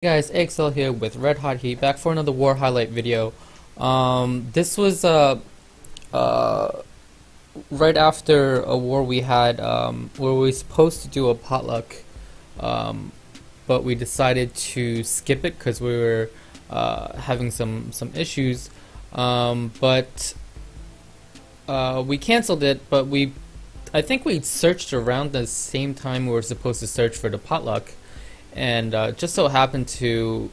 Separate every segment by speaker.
Speaker 1: Hey guys, AXL here with Red Hot Heat, back for another war highlight video. This was uh, right after a war we had where we were supposed to do a potluck, um, but we decided to skip it because we were having some issues. But we canceled it. But I think we searched around the same time we were supposed to search for the potluck, and just so happened to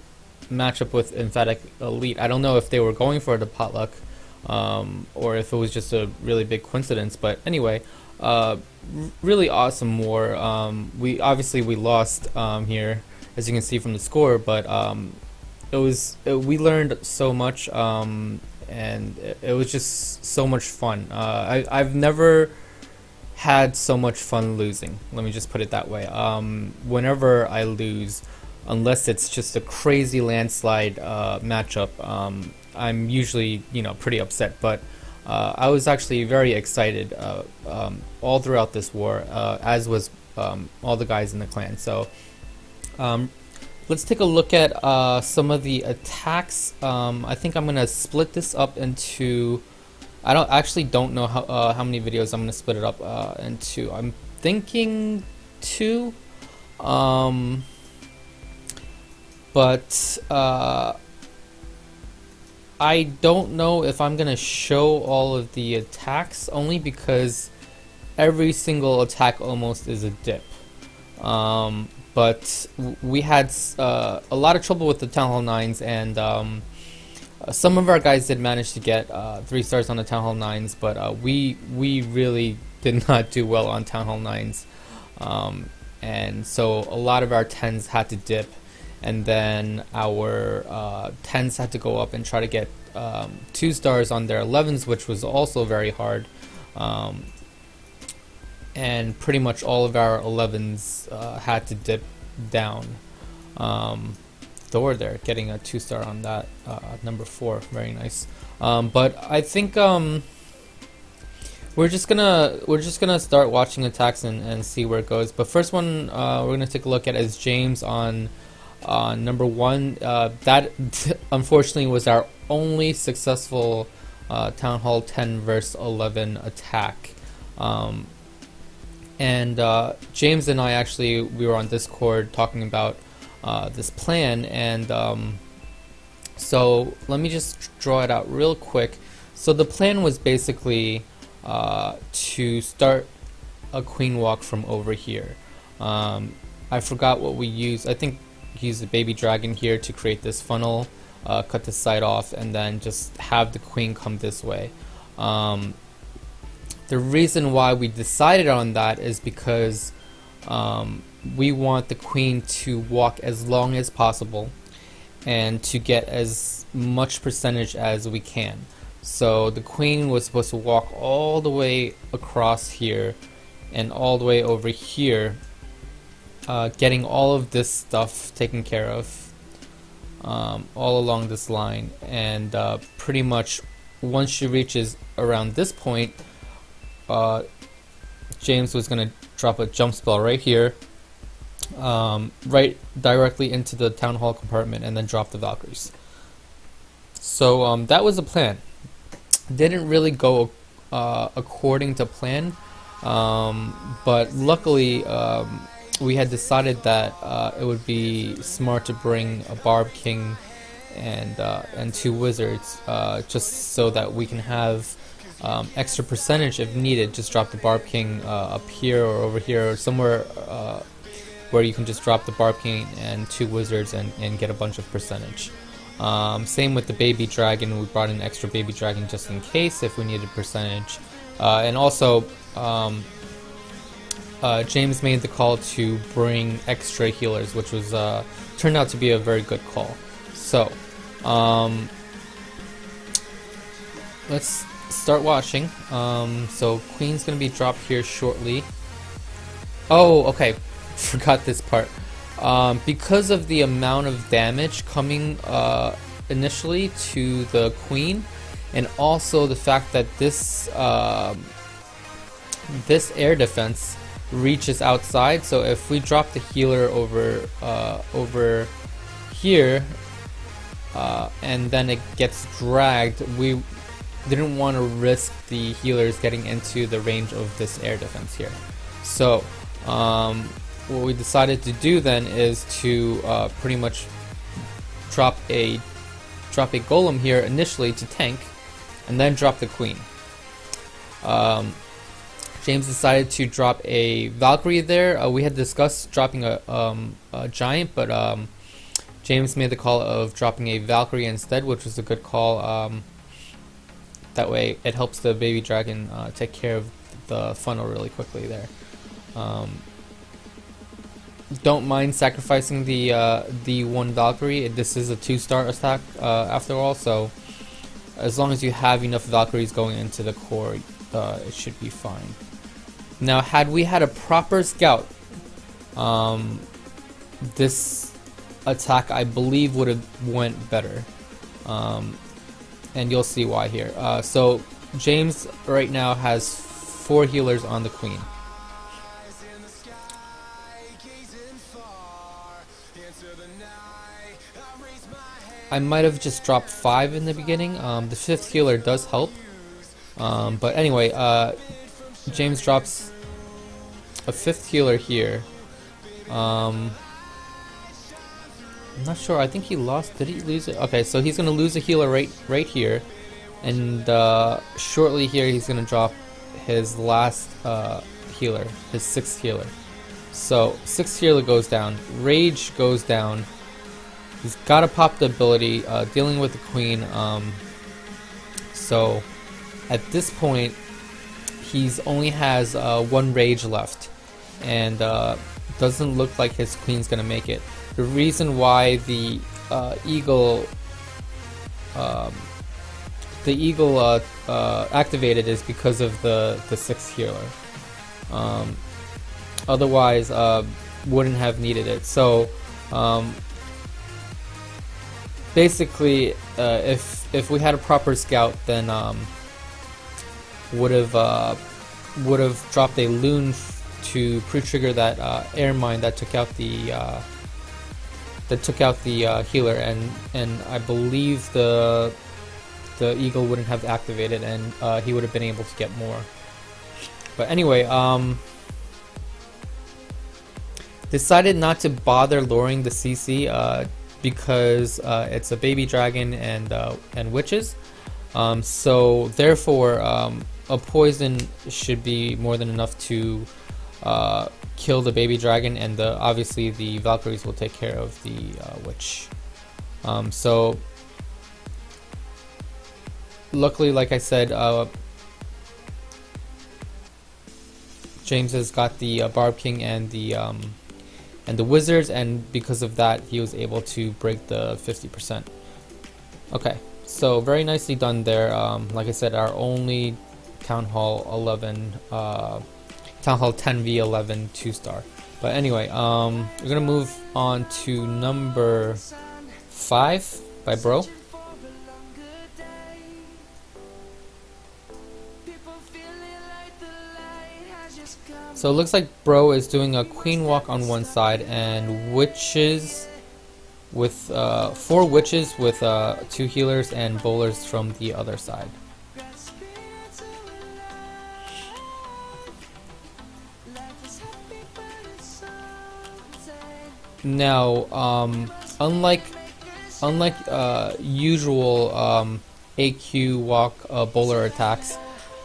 Speaker 1: match up with Emphatic Elite. I don't know if they were going for the potluck, or if it was just a really big coincidence. But anyway, really awesome war. We lost here, as you can see from the score, but we learned so much, and it was just so much fun. I've never had so much fun losing. Let me just put it that way. Whenever I lose, unless it's just a crazy landslide matchup, I'm usually pretty upset. But I was actually very excited all throughout this war, as was all the guys in the clan. So let's take a look at some of the attacks. I think I'm gonna split this up into. I don't know how many videos I'm gonna split it up into. I'm thinking two, but I don't know if I'm gonna show all of the attacks, only because every single attack almost is a dip. But we had a lot of trouble with the Town Hall 9s, and some of our guys did manage to get 3 stars on the Town Hall 9s, but we really did not do well on Town Hall 9s. And so a lot of our 10s had to dip, and then our 10s had to go up and try to get 2 stars on their 11s, which was also very hard. And pretty much all of our 11s had to dip down. Thor there, getting a 2 star on that, number 4, very nice. But I think we're just gonna start watching attacks and see where it goes. But first one we're gonna take a look at is James on number 1. That unfortunately was our only successful Town Hall 10 versus 11 attack. And James and I actually, we were on Discord talking about this plan, and so let me just draw it out real quick. So the plan was basically to start a queen walk from over here. I forgot what we used. I think we used the baby dragon here to create this funnel, cut the side off, and then just have the queen come this way. The reason why we decided on that is because we want the queen to walk as long as possible and to get as much percentage as we can. So the queen was supposed to walk all the way across here and all the way over here, getting all of this stuff taken care of all along this line, and pretty much once she reaches around this point, James was going to drop a jump spell right here, right directly into the Town Hall compartment, and then drop the Valkyries. So that was the plan. Didn't really go according to plan, but luckily we had decided that it would be smart to bring a Barb King and 2 wizards, just so that we can have extra percentage if needed. Just drop the Barb King up here or over here, or somewhere where you can just drop the Barb King and 2 wizards and get a bunch of percentage. Same with the baby dragon. We brought in extra baby dragon just in case if we needed percentage. And also James made the call to bring extra healers, which was turned out to be a very good call. So let's start watching. So queen's gonna be dropped here shortly. Oh, okay, forgot this part. Because of the amount of damage coming initially to the queen, and also the fact that this this air defense reaches outside, so if we drop the healer over here, and then it gets dragged, we didn't want to risk the healers getting into the range of this air defense here. So what we decided to do then is to pretty much drop a golem here initially to tank, and then drop the queen. James decided to drop a Valkyrie there. We had discussed dropping a giant, but James made the call of dropping a Valkyrie instead, which was a good call. That way it helps the baby dragon take care of the funnel really quickly there. Don't mind sacrificing the one Valkyrie. This is a 2-star attack after all, so as long as you have enough Valkyries going into the core, it should be fine. Now, had we had a proper scout, this attack I believe would have went better, and you'll see why here. So James right now has 4 healers on the queen. I might have just dropped 5 in the beginning. The 5th healer does help, but anyway, James drops a 5th healer here. I'm not sure. I think he lost. Did he lose it? Okay, so he's gonna lose a healer right here, and shortly here he's gonna drop his last healer, his 6th healer. So 6th healer goes down. Rage goes down. He's got to pop the ability, dealing with the queen. So at this point, he's only has 1 rage left, and doesn't look like his queen's gonna make it. The reason why the eagle activated is because of the 6th healer. Otherwise, wouldn't have needed it. So basically, if we had a proper scout, then would have dropped a loon to pre-trigger that air mine that took out the healer, and I believe the eagle wouldn't have activated, and he would have been able to get more. But anyway, decided not to bother lowering the CC because it's a baby dragon and witches. So therefore, a poison should be more than enough to kill the baby dragon, and obviously the Valkyries will take care of the witch. So luckily, like I said, James has got the Barb King and the wizards, and because of that, he was able to break the 50%. Okay, so very nicely done there. Like I said, our only Town Hall 11, Town Hall 10v11 2-star. But anyway, we're gonna move on to number 5 by Bro. So it looks like Bro is doing a queen walk on one side, and witches with 4 witches with 2 healers and bowlers from the other side. Now, unlike usual AQ walk bowler attacks,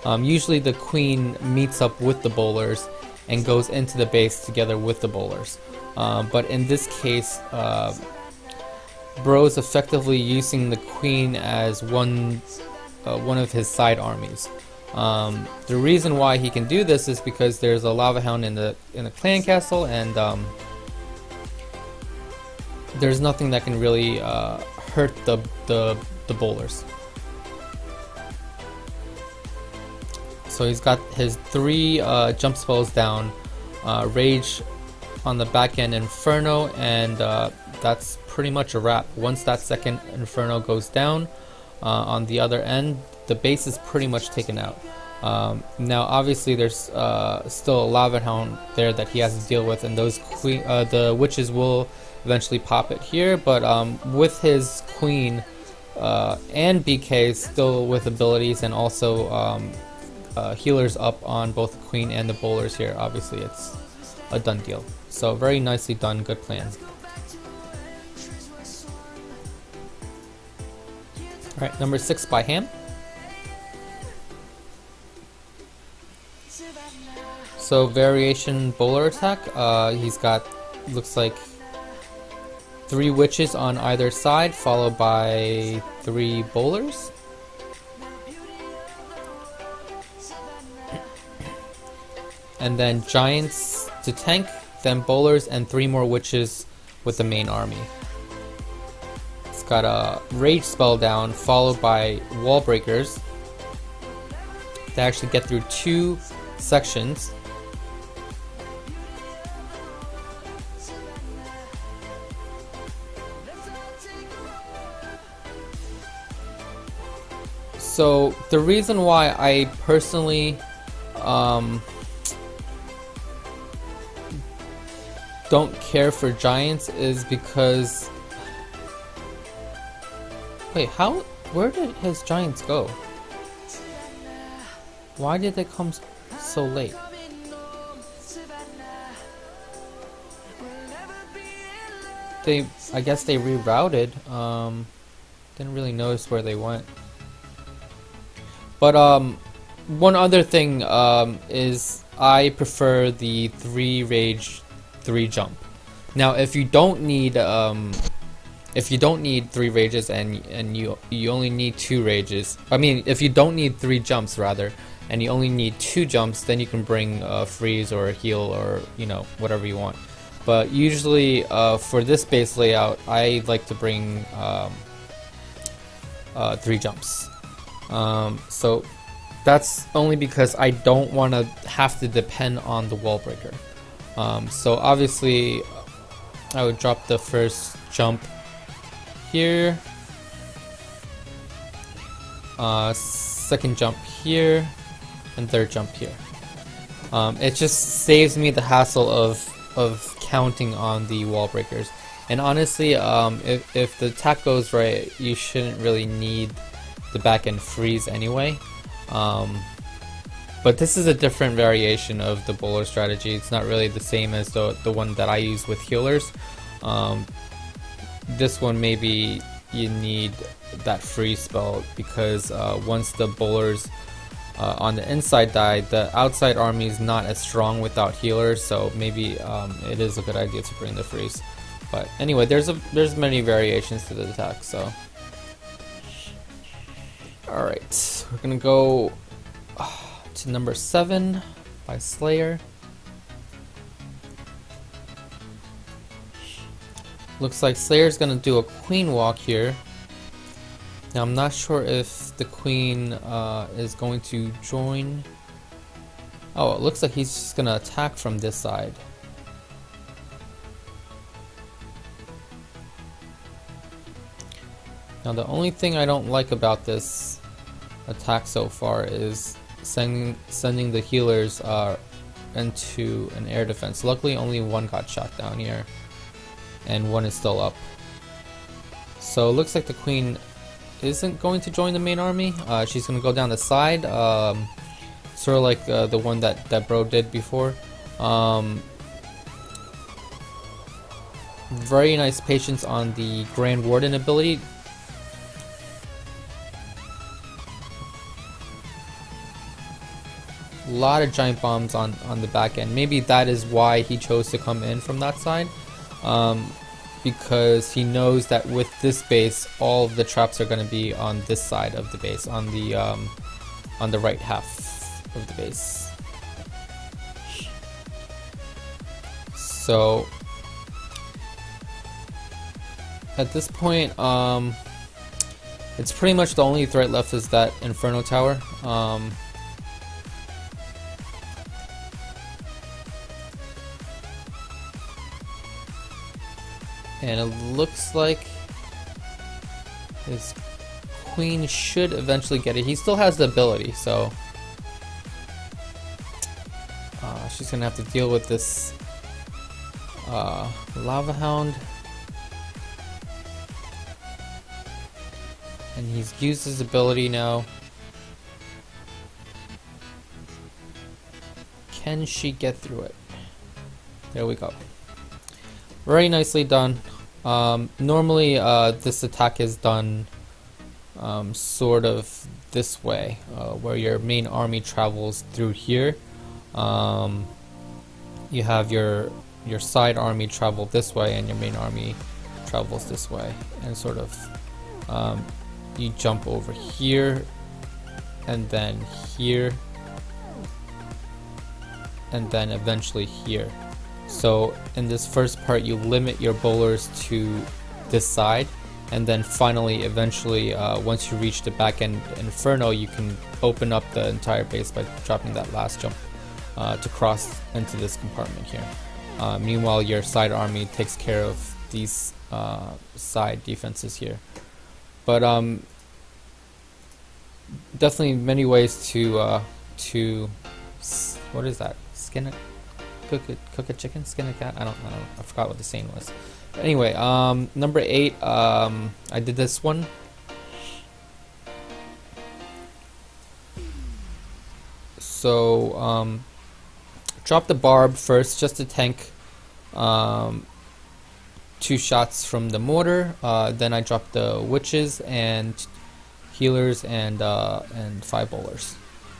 Speaker 1: usually the queen meets up with the bowlers and goes into the base together with the bowlers. But in this case, Bro is effectively using the queen as one of his side armies. The reason why he can do this is because there's a lava hound in the clan castle, and there's nothing that can really hurt the bowlers. So he's got his 3 jump spells down, Rage on the back end, Inferno, and that's pretty much a wrap. Once that second Inferno goes down on the other end, the base is pretty much taken out. Now obviously there's still a lava hound there that he has to deal with, and those the witches will eventually pop it here, but with his queen and BK still with abilities, and also healers up on both the queen and the bowlers here, obviously it's a done deal. So very nicely done, good plan. Alright, number 6 by Ham. So variation bowler attack, he's got, looks like 3 witches on either side, followed by 3 bowlers. And then giants to tank, then bowlers, and 3 more witches with the main army. It's got a rage spell down, followed by wall breakers. They actually get through 2 sections. So the reason why I personally don't care for giants is because, wait, where did his giants go? Why did they come so late? I guess they rerouted. Didn't really notice where they went. But one other thing is I prefer the 3 rage, 3 jump. Now, if you don't need 3 rages and you only need 2 rages, I mean, if you don't need 3 jumps rather, and you only need 2 jumps, then you can bring a freeze or a heal, or whatever you want. But usually for this base layout, I like to bring 3 jumps. So that's only because I don't want to have to depend on the wall breaker. So obviously I would drop the first jump here, second jump here, and third jump here. It just saves me the hassle of counting on the wall breakers. And honestly, if the attack goes right, you shouldn't really need the back end freeze anyway. But this is a different variation of the bowler strategy. It's not really the same as the one that I use with healers. This one, maybe you need that freeze spell because once the bowlers on the inside die, the outside army is not as strong without healers, so maybe it is a good idea to bring the freeze. But anyway, there's many variations to the attack. So alright, we're gonna go to number 7 by Slayer. Looks like Slayer's gonna do a queen walk here. Now I'm not sure if the queen is going to join. Oh, it looks like he's just gonna attack from this side. Now the only thing I don't like about this attack so far is sending the healers into an air defense. Luckily only one got shot down here, and one is still up. So it looks like the queen isn't going to join the main army. She's going to go down the side, sort of like the one that Bro did before. Very nice patience on the Grand Warden ability. A lot of giant bombs on the back end. Maybe that is why he chose to come in from that side, because he knows that with this base, all of the traps are going to be on this side of the base, on the right half of the base. So at this point, it's pretty much the only threat left is that Inferno Tower. And it looks like his queen should eventually get it. He still has the ability, so she's gonna have to deal with this Lava Hound. and he's used his ability now. Can she get through it? There we go. Very nicely done. Normally this attack is done sort of this way, where your main army travels through here. You have your side army travel this way, and your main army travels this way, and sort of you jump over here, and then here, and then eventually here. So in this first part, you limit your bowlers to this side, and then finally, eventually, once you reach the back end Inferno, you can open up the entire base by dropping that last jump to cross into this compartment here. Meanwhile, your side army takes care of these side defenses here. But definitely many ways to what is that? Skin it, cook a chicken, skin a cat. I don't. I forgot what the saying was. But anyway, number 8. I did this one. So drop the barb first, just to tank 2 shots from the mortar. Then I dropped the witches and healers and 5 bowlers.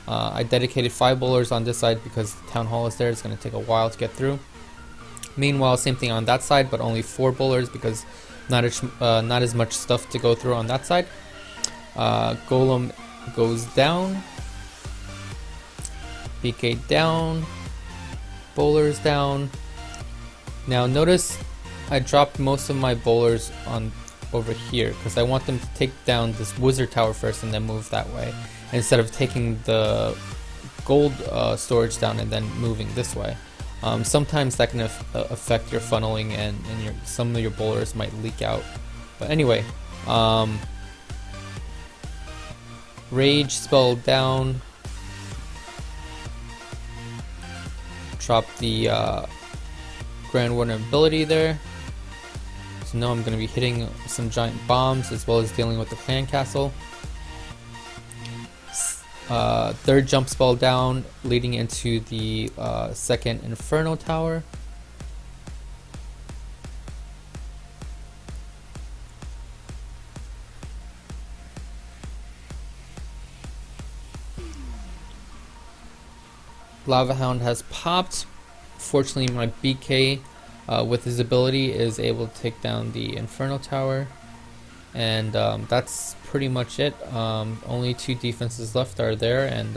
Speaker 1: I dedicated 5 bowlers on this side because the town hall is there. It's going to take a while to get through. Meanwhile, same thing on that side, but only 4 bowlers because not as much stuff to go through on that side. Golem goes down. BK down. Bowlers down. Now notice I dropped most of my bowlers on over here because I want them to take down this wizard tower first and then move that way, instead of taking the gold storage down and then moving this way. Sometimes that can affect your funneling, and some of your bowlers might leak out. But anyway, rage spell down. Drop the Grand Warden ability there. So now I'm going to be hitting some giant bombs as well as dealing with the clan castle. Third jump spell down, leading into the second Inferno tower. Lava Hound has popped. Fortunately, my BK with his ability is able to take down the Inferno tower. And that's pretty much it. Only 2 defenses left are there, and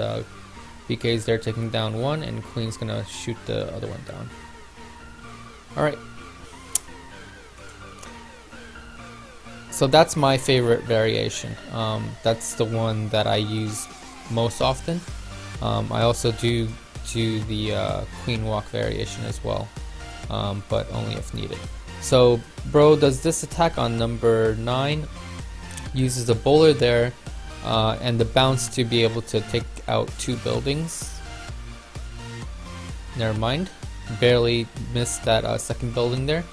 Speaker 1: BK is there taking down 1, and Queen's gonna shoot the other one down. Alright. So that's my favorite variation. That's the one that I use most often. I also do the Queen Walk variation as well, but only if needed. So Bro does this attack on number 9, uses a bowler there, and the bounce to be able to take out 2 buildings. Never mind, barely missed that second building there.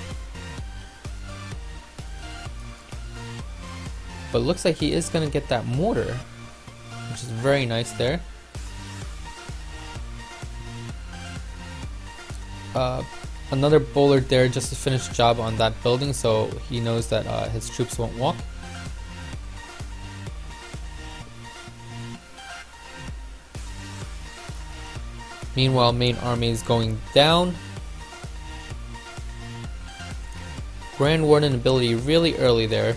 Speaker 1: But it looks like he is going to get that mortar, which is very nice there. Another bowler there just to finish the job on that building, so he knows that his troops won't walk. Meanwhile, main army is going down. Grand Warden ability really early there.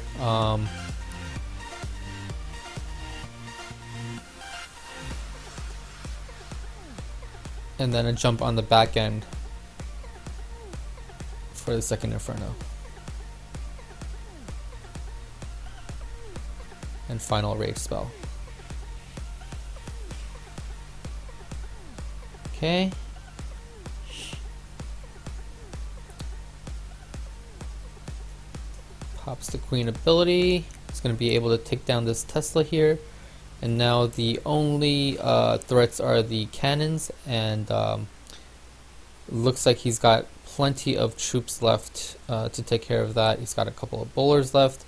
Speaker 1: And then a jump on the back end for the second Inferno. And final rage spell. Okay. Pops the Queen ability. It's going to be able to take down this Tesla here. And now the only threats are the cannons, and looks like he's got plenty of troops left to take care of that. He's got a couple of bowlers left.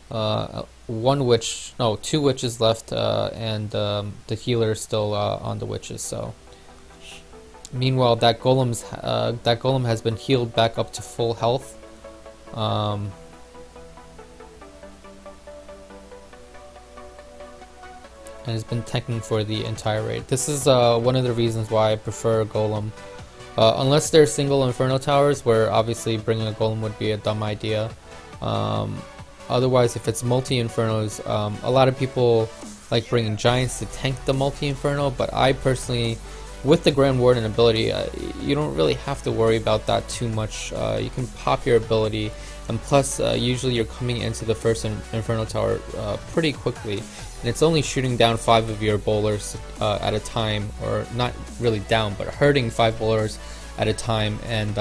Speaker 1: one witch, no, two witches left, and the healer is still on the witches. So, meanwhile, that golem has been healed back up to full health. And has been tanking for the entire raid. This is one of the reasons why I prefer golem. Unless they're single inferno towers, where obviously bringing a golem would be a dumb idea. Otherwise, if it's multi-infernos, a lot of people like bringing giants to tank the multi-inferno, but I personally, with the Grand Warden ability, you don't really have to worry about that too much. You can pop your ability, and plus, usually you're coming into the first inferno tower pretty quickly, and it's only shooting down 5 of your bowlers at a time, or not really down, but hurting 5 bowlers at a time, and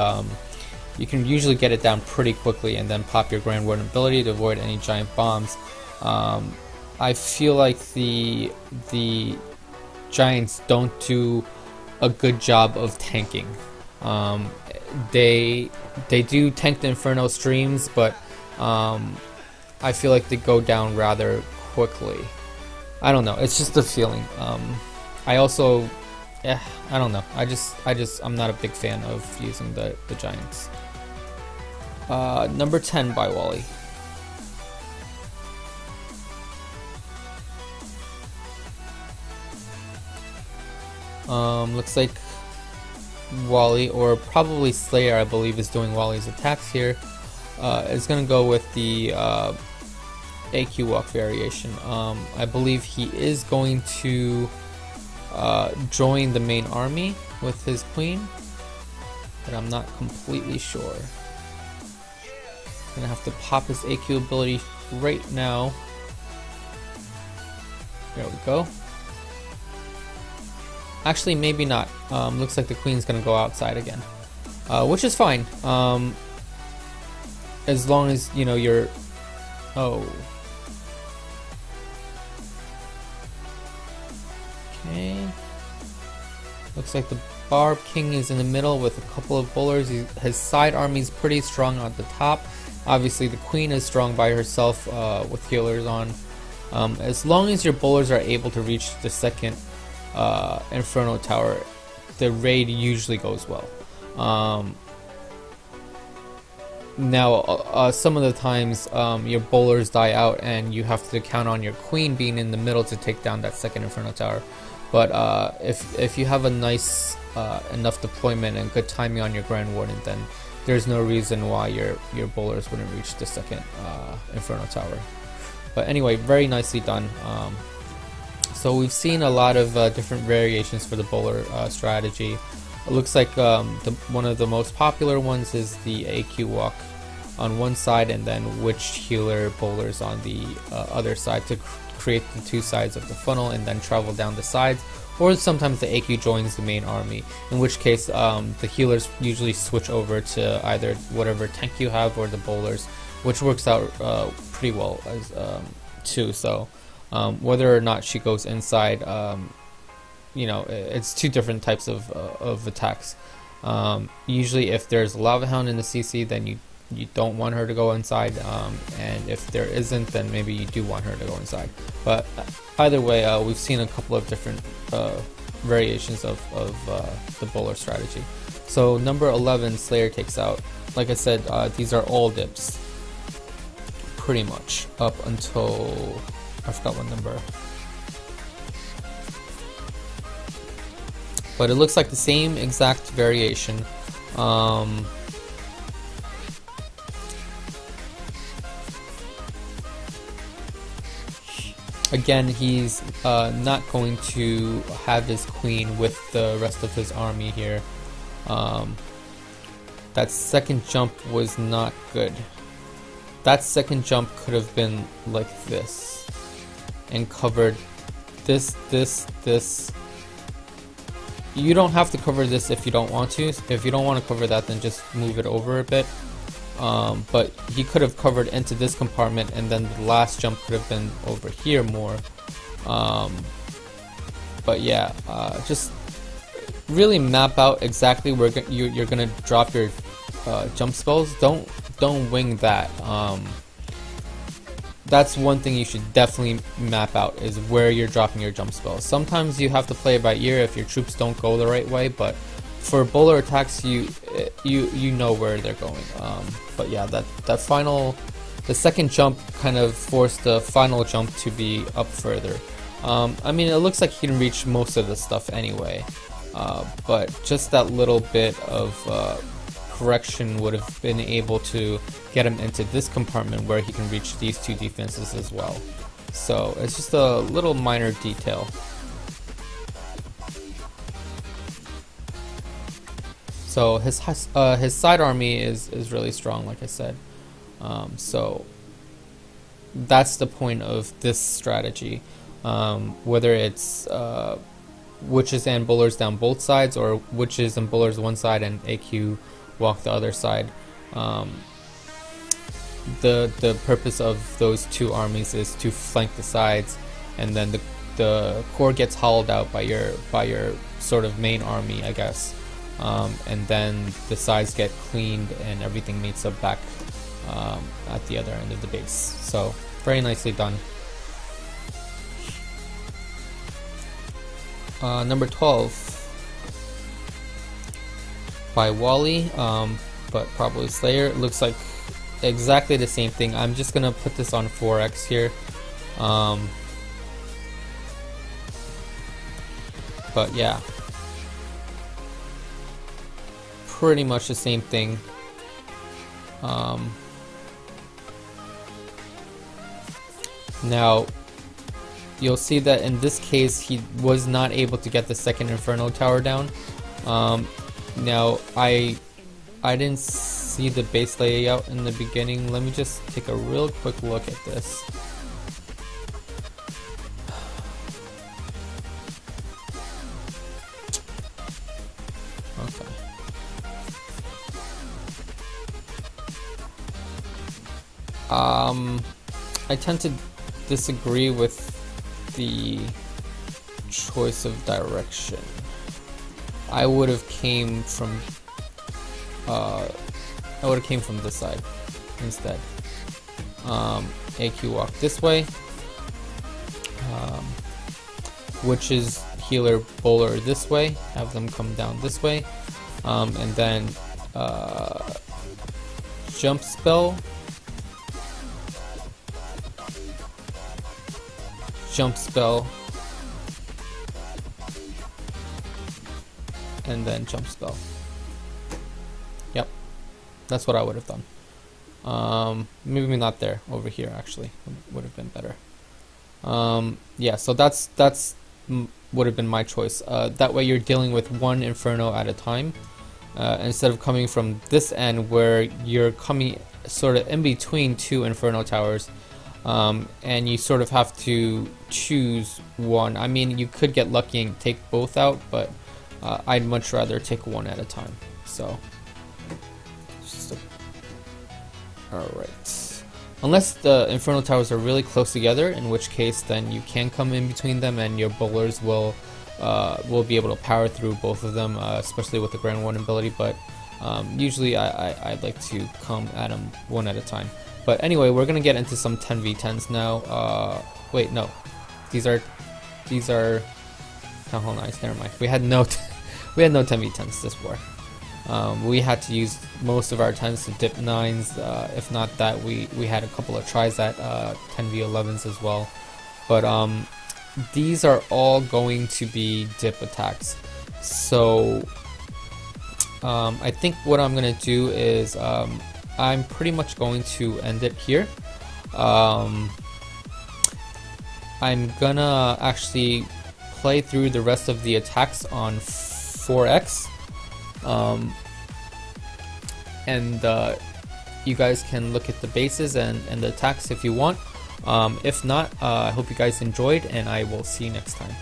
Speaker 1: you can usually get it down pretty quickly and then pop your Grand Warden ability to avoid any giant bombs. I feel like the giants don't do a good job of tanking. They do tank the inferno streams, but I feel like they go down rather quickly. I don't know, it's just a feeling. I also, I don't know, I'm not a big fan of using the giants. Number 10 by Wally. Looks like Wally, or probably Slayer, I believe, is doing Wally's attacks here. Is gonna go with the AQ walk variation. I believe he is going to join the main army with his queen, but I'm not completely sure. Gonna have to pop his AQ ability right now. There we go. Actually, maybe not. Looks like the queen's gonna go outside again, which is fine. As long as you know you're. Oh. Okay. Looks like the Barb King is in the middle with a couple of bowlers. His side army is pretty strong at the top. Obviously, the queen is strong by herself with healers on. As long as your bowlers are able to reach the second Inferno Tower, the raid usually goes well. Now, some of the times your bowlers die out and you have to count on your queen being in the middle to take down that second Inferno Tower. But if you have a nice enough deployment and good timing on your Grand Warden, then there's no reason why your bowlers wouldn't reach the second Inferno Tower. But anyway, very nicely done. So we've seen a lot of different variations for the bowler strategy. It looks like one of the most popular ones is the AQ walk on one side, and then witch healer bowlers on the other side to create the two sides of the funnel and then travel down the sides. Or sometimes the AQ joins the main army, in which case the healers usually switch over to either whatever tank you have or the bowlers, which works out pretty well as too. So whether or not she goes inside, you know, it's two different types of attacks. Usually if there's a Lava Hound in the CC, then you don't want her to go inside, and if there isn't, then maybe you do want her to go inside. But either way, we've seen a couple of different variations of the bowler strategy. So number 11, Slayer takes out. Like I said, these are all dips, pretty much, up until, I forgot what number. But it looks like the same exact variation. Again, he's not going to have his queen with the rest of his army here. That second jump was not good. That second jump could have been like this and covered this. You don't have to cover this if you don't want to. If you don't want to cover that, then just move it over a bit. But he could have covered into this compartment, and then the last jump could have been over here more. But yeah, just really map out exactly where you're gonna drop your jump spells. Don't wing that. that's one thing you should definitely map out, is where you're dropping your jump spells. Sometimes you have to play it by ear if your troops don't go the right way, but for bowler attacks, you know where they're going. But yeah, the second jump kind of forced the final jump to be up further. I mean, it looks like he can reach most of the stuff anyway, but just that little bit of correction would have been able to get him into this compartment where he can reach these two defenses as well. So it's just a little minor detail. So his side army is really strong, like I said. So that's the point of this strategy. Whether it's witches and bowlers down both sides, or witches and bowlers one side and AQ walk the other side. The purpose of those two armies is to flank the sides, and then the core gets hollowed out by your sort of main army, I guess. And then the sides get cleaned and everything meets up back at the other end of the base. So very nicely done. Number 12 by Wally, but probably Slayer. It looks like exactly the same thing. I'm just gonna put this on 4x here. But yeah, pretty much the same thing. Now you'll see that in this case he was not able to get the second Inferno Tower down. Now I didn't see the base layout in the beginning. Let me just take a real quick look at this. Okay. I tend to disagree with the choice of direction. I would have came from this side instead. AQ walk this way, which is healer bowler this way, have them come down this way, and then jump spell, and then jump spell. Yep, that's what I would have done. Maybe not there, over here actually would have been better. Yeah, so that's would have been my choice. That way you're dealing with one Inferno at a time, instead of coming from this end where you're coming sort of in between two Inferno Towers. And you sort of have to choose one. I mean, you could get lucky and take both out, but I'd much rather take one at a time. So, alright. Unless the Inferno Towers are really close together, in which case then you can come in between them and your bowlers will be able to power through both of them, especially with the Grand 1 ability, but usually I'd like to come at them one at a time. But anyway, we're gonna get into some 10v10s now. Wait, no, these are Town Hall 9s. Never mind. We had no 10v10s this war. We had to use most of our 10s to dip 9s. If not that, we had a couple of tries at 10v11s as well. But these are all going to be dip attacks. So I think what I'm gonna do is I'm pretty much going to end it here. I'm gonna actually play through the rest of the attacks on 4x, and you guys can look at the bases and the attacks if you want. If not, I hope you guys enjoyed, and I will see you next time.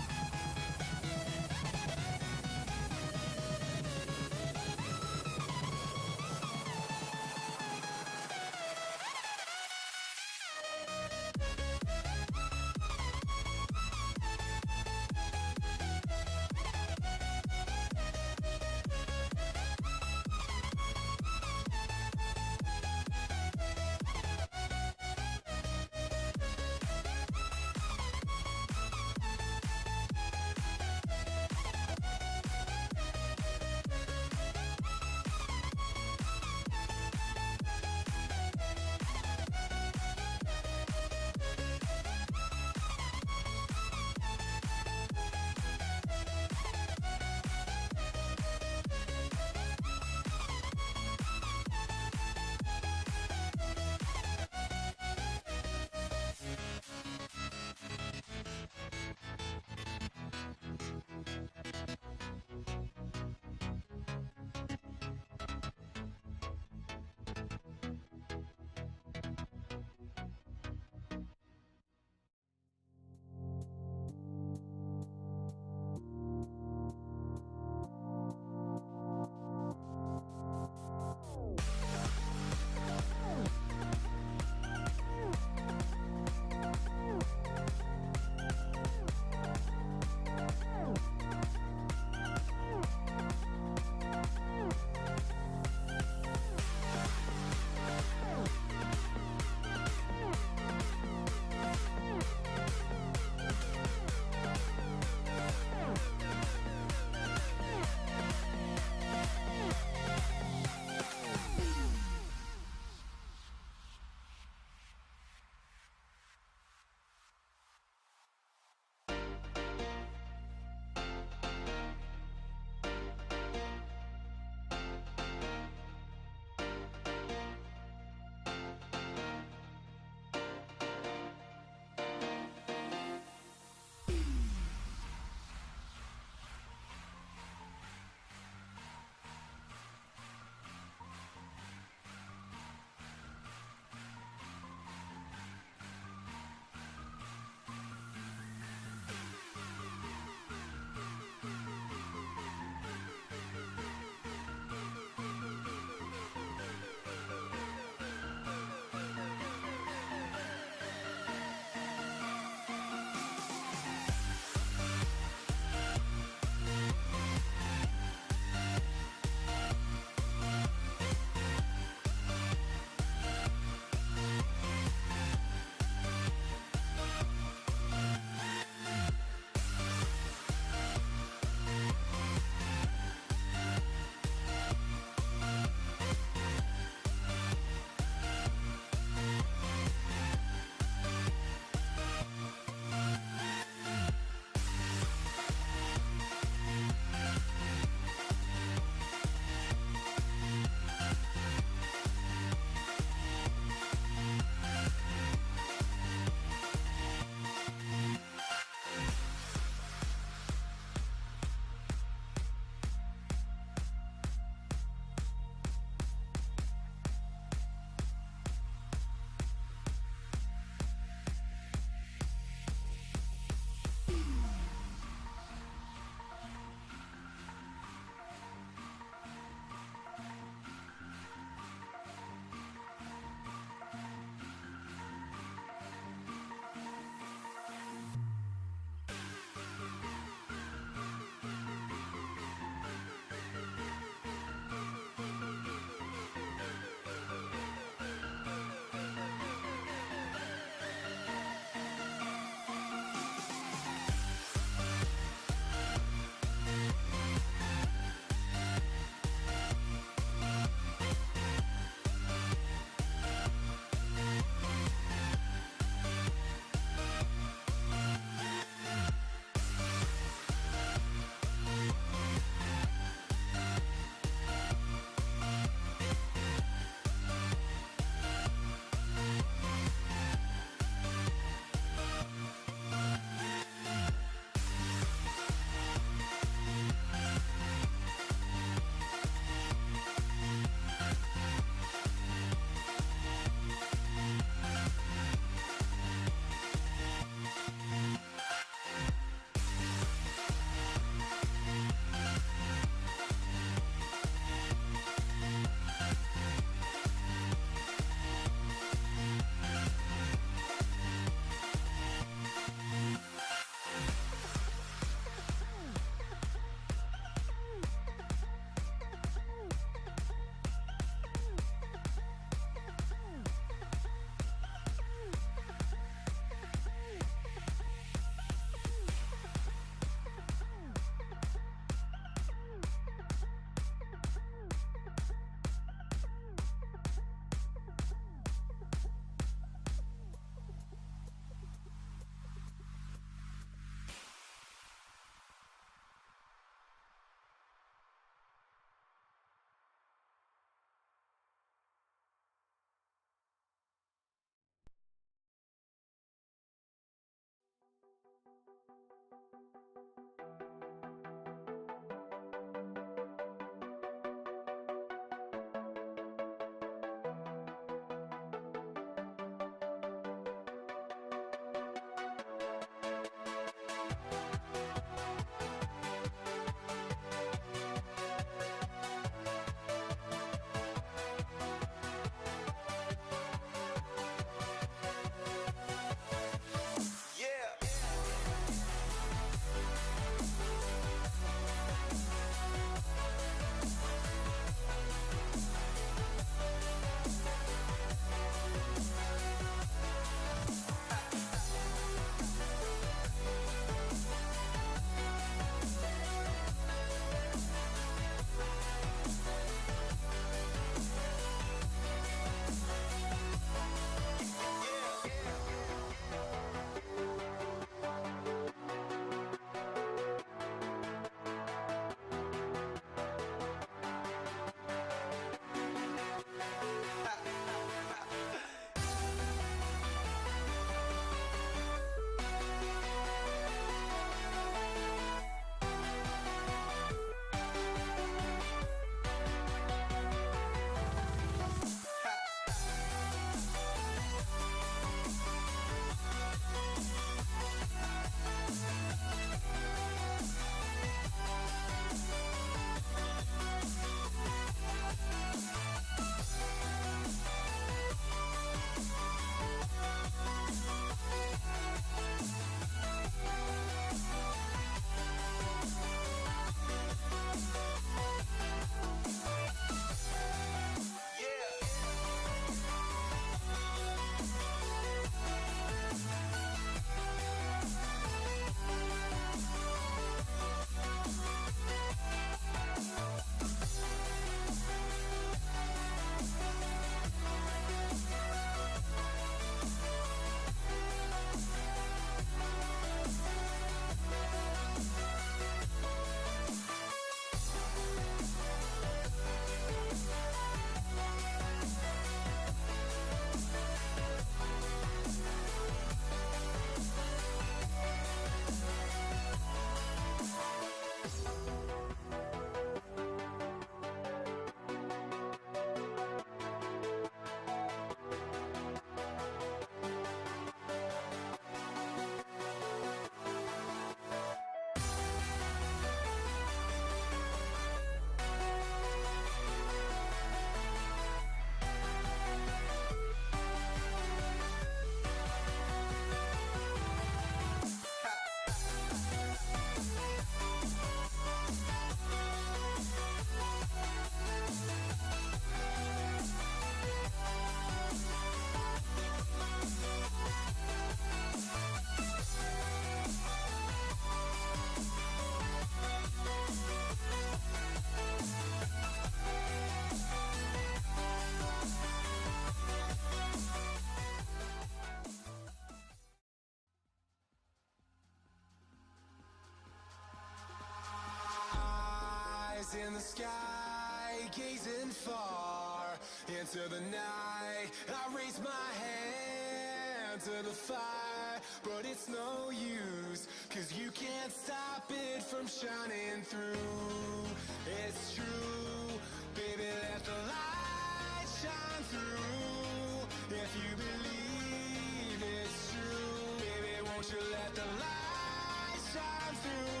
Speaker 2: Eyes in the sky, gazing far into the night. I raise my hand to the fire, but it's no use, 'cause you can't stop it from shining through. It's true, baby, let the light shine through. If you believe it's true, baby, won't you let the light shine through?